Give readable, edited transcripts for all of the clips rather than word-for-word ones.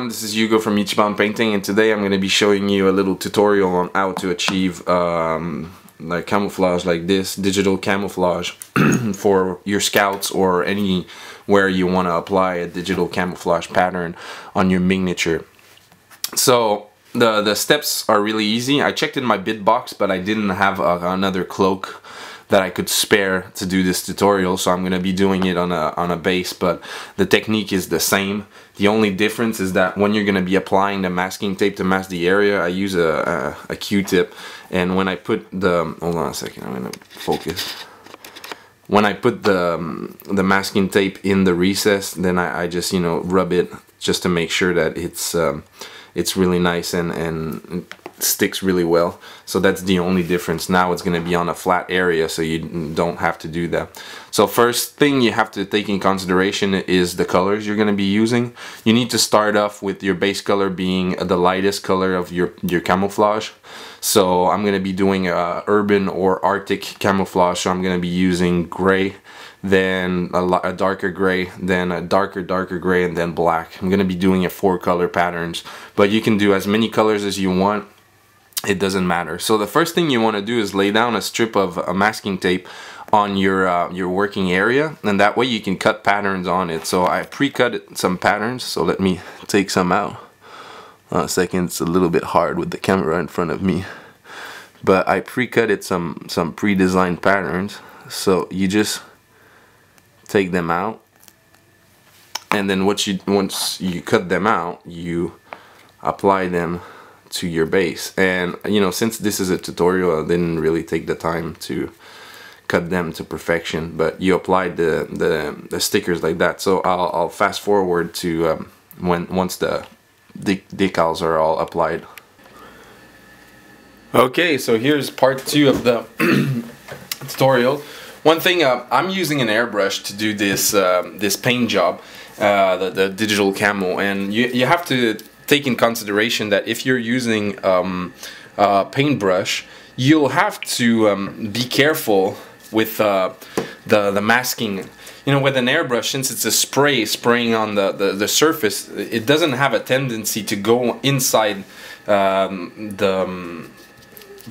everyone, this is Hugo from Ichiban Painting, and today I'm going to be showing you a little tutorial on how to achieve like camouflage like this, digital camouflage for your scouts or anywhere you want to apply a digital camouflage pattern on your miniature. So the steps are really easy. I checked in my bit box, but I didn't have another cloak that I could spare to do this tutorial, so I'm going to be doing it on a base, but the technique is the same. The only difference is that when you're going to be applying the masking tape to mask the area, I use a Q-tip, and when I put the, hold on a second, I'm going to focus. When I put the masking tape in the recess, then I just, you know, rub it just to make sure that it's really nice and sticks really well. So that's the only difference. Now it's going to be on a flat area, so you don't have to do that. So first thing you have to take in consideration is the colors you're going to be using. You need to start off with your base color being the lightest color of your camouflage. So I'm going to be doing urban or Arctic camouflage, so I'm going to be using gray, then a darker gray, then a darker gray, and then black. I'm going to be doing 4 color patterns, but you can do as many colors as you want. It doesn't matter. So the first thing you want to do is lay down a strip of masking tape on your working area, and that way you can cut patterns on it. So I pre-cut some patterns, so let me take some out. A second, it's a little bit hard with the camera in front of me, but I pre-cut it some pre-designed patterns. So you just take them out, and then once you cut them out, you apply them to your base. And you know, since this is a tutorial, I didn't really take the time to cut them to perfection, but you applied the stickers like that. So I'll fast forward to once the decals are all applied. Okay, so here's part 2 of the tutorial. One thing, I'm using an airbrush to do this paint job, the digital camo, and you have to take in consideration that if you're using a paintbrush, you'll have to be careful with the masking. You know, with an airbrush, since it's a spraying on the surface, it doesn't have a tendency to go inside the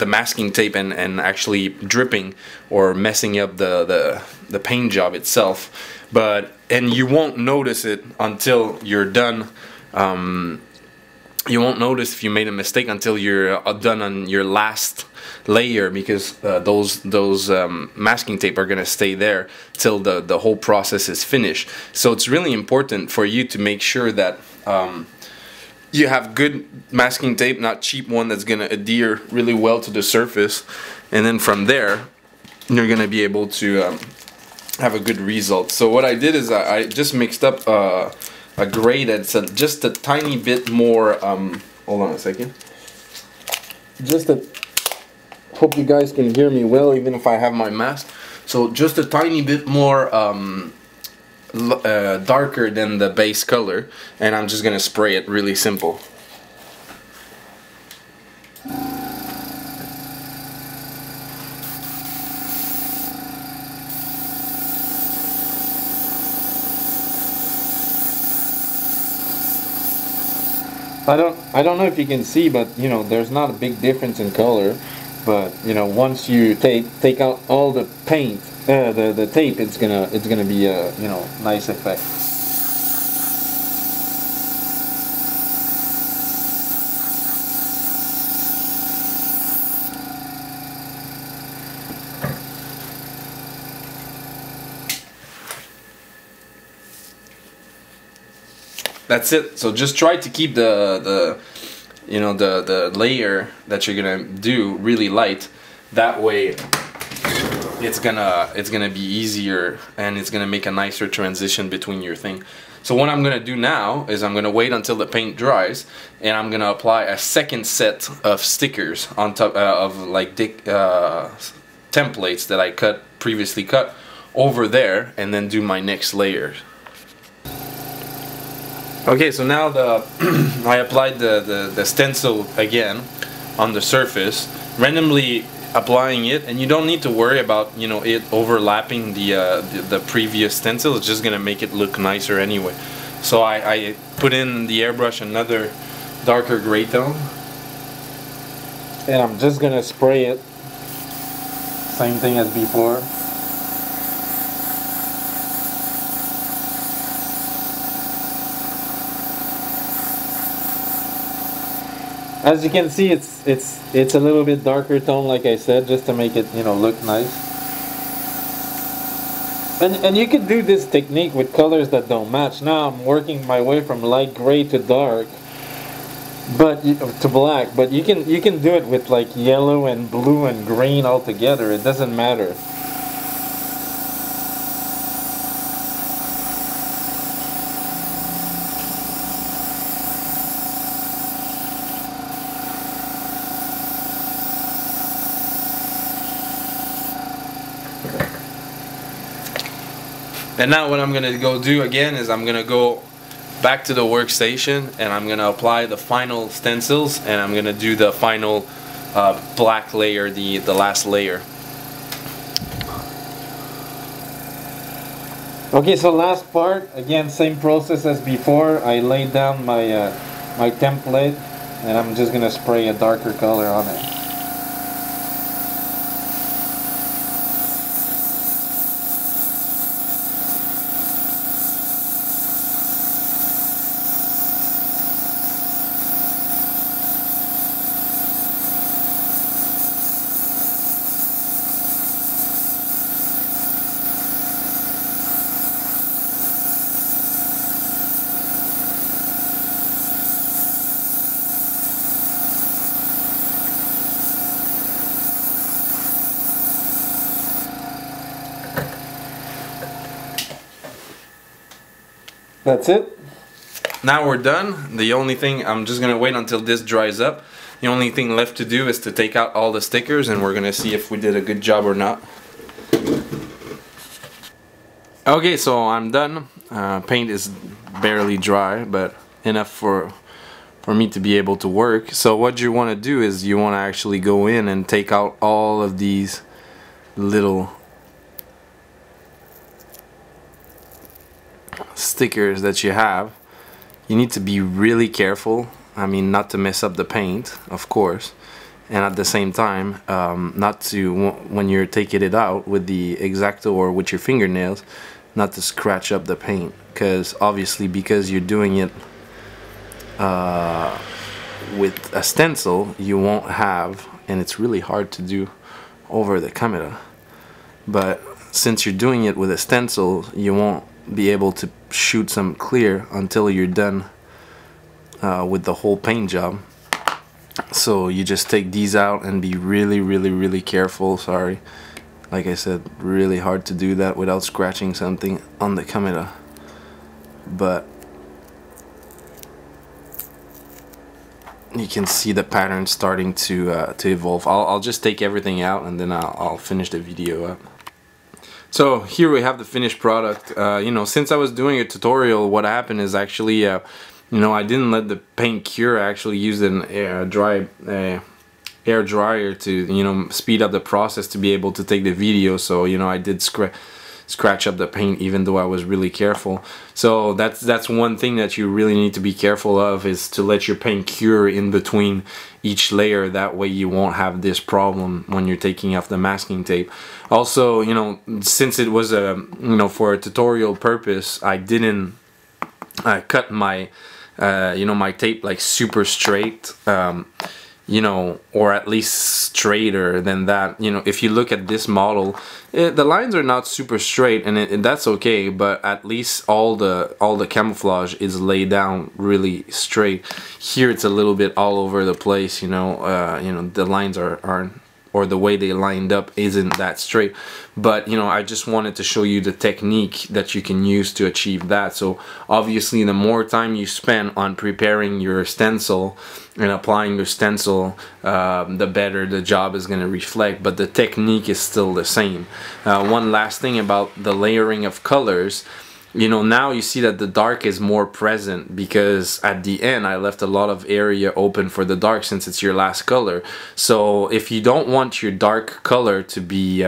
masking tape and actually dripping or messing up the paint job itself. And you won't notice it until you're done. You won't notice if you made a mistake until you're done on your last layer, because those masking tape are gonna stay there till the whole process is finished. So it's really important for you to make sure that you have good masking tape, not cheap one that's gonna adhere really well to the surface, and then from there you're gonna be able to have a good result. So what I did is I just mixed up a gray that's just a tiny bit more, hold on a second, hope you guys can hear me well even if I have my mask. So just a tiny bit more darker than the base color, and I'm just gonna spray it really simple. I don't know if you can see, but you know, there's not a big difference in color. But you know, once you take out all the paint, the tape, it's gonna be a, you know, nice effect. That's it. So just try to keep the layer that you're gonna do really light. That way it's gonna be easier, and it's gonna make a nicer transition between your thing. So what I'm gonna do now is I'm gonna wait until the paint dries, and I'm gonna apply a second set of stickers on top of like templates that I previously cut over there, and then do my next layer. Okay, so now I applied the stencil again on the surface, randomly applying it, and you don't need to worry about, you know, it overlapping the previous stencil. It's just gonna make it look nicer anyway. So I put in the airbrush another darker gray tone, and I'm just gonna spray it. Same thing as before. As you can see, it's a little bit darker tone, like I said, just to make it, you know, look nice. And you can do this technique with colors that don't match. Now I'm working my way from light gray to dark, but to black. But you can do it with like yellow and blue and green all together. It doesn't matter. And now what I'm gonna go do again is I'm gonna go back to the workstation and I'm gonna apply the final stencils, and I'm gonna do the final black layer, the last layer. Okay, so last part, again, same process as before. I laid down my my template, and I'm just gonna spray a darker color on it. That's it. Now we're done. The only thing, I'm just gonna wait until this dries up. The only thing left to do is to take out all the stickers, and we're gonna see if we did a good job or not. Okay, so I'm done. Paint is barely dry, but enough for me to be able to work. So what you want to do is you want to actually go in and take out all of these little stickers that you have. You need to be really careful. I mean, not to mess up the paint, of course, and at the same time not to, when you're taking it out with the X-Acto or with your fingernails, not to scratch up the paint, because obviously, because you're doing it with a stencil, you won't have, and it's really hard to do over the camera, but since you're doing it with a stencil, you won't be able to shoot some clear until you're done with the whole paint job. So you just take these out and be really careful. Sorry, like I said, really hard to do that without scratching something on the camera, but you can see the pattern starting to evolve. I'll just take everything out and then I'll finish the video up. So here we have the finished product. You know, since I was doing a tutorial, what happened is actually, you know, I didn't let the paint cure. I actually used an air dryer to, you know, speed up the process to be able to take the video. So, you know, I did scratch up the paint even though I was really careful. So that's one thing that you really need to be careful of, is to let your paint cure in between each layer. That way you won't have this problem when you're taking off the masking tape. Also, you know, since it was a, you know, for a tutorial purpose, I didn't cut my you know, my tape like super straight, you know, or at least straighter than that. You know, if you look at this model, the lines are not super straight, and that's okay, but at least all the camouflage is laid down really straight. Here it's a little bit all over the place, you know, the lines aren't, or the way they lined up isn't that straight. But, you know, I just wanted to show you the technique that you can use to achieve that. So obviously the more time you spend on preparing your stencil and applying your stencil, the better the job is going to reflect, but the technique is still the same. One last thing about the layering of colors. You know, now you see that the dark is more present, because at the end I left a lot of area open for the dark, since it's your last color. So if you don't want your dark color to be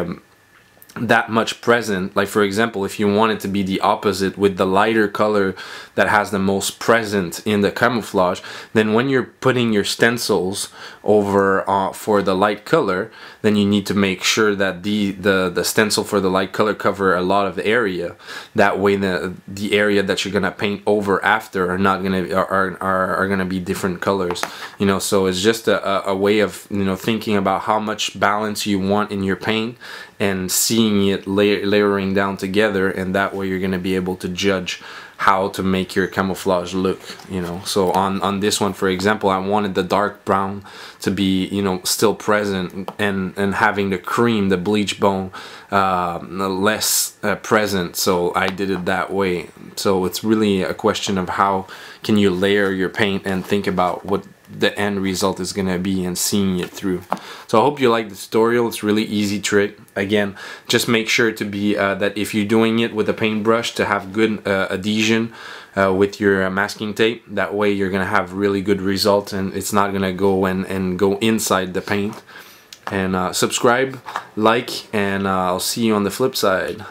that much present. Like for example, if you want it to be the opposite with the lighter color that has the most present in the camouflage, then when you're putting your stencils over for the light color, then you need to make sure that the stencil for the light color cover a lot of area. That way the area that you're gonna paint over after are not gonna are gonna be different colors, you know. So it's just a way of, you know, thinking about how much balance you want in your paint and seeing it layering down together, and that way you're going to be able to judge how to make your camouflage look, you know. So on this one, for example, I wanted the dark brown to be, you know, still present, and having the cream, the bleach bone, less present, so I did it that way. So it's really a question of how can you layer your paint and think about what the end result is gonna be and seeing it through. So I hope you like the tutorial. It's really easy trick. Again, just make sure to be that if you're doing it with a paintbrush, to have good adhesion with your masking tape. That way you're gonna have really good results, and it's not gonna go and go inside the paint. And subscribe, like, and I'll see you on the flip side.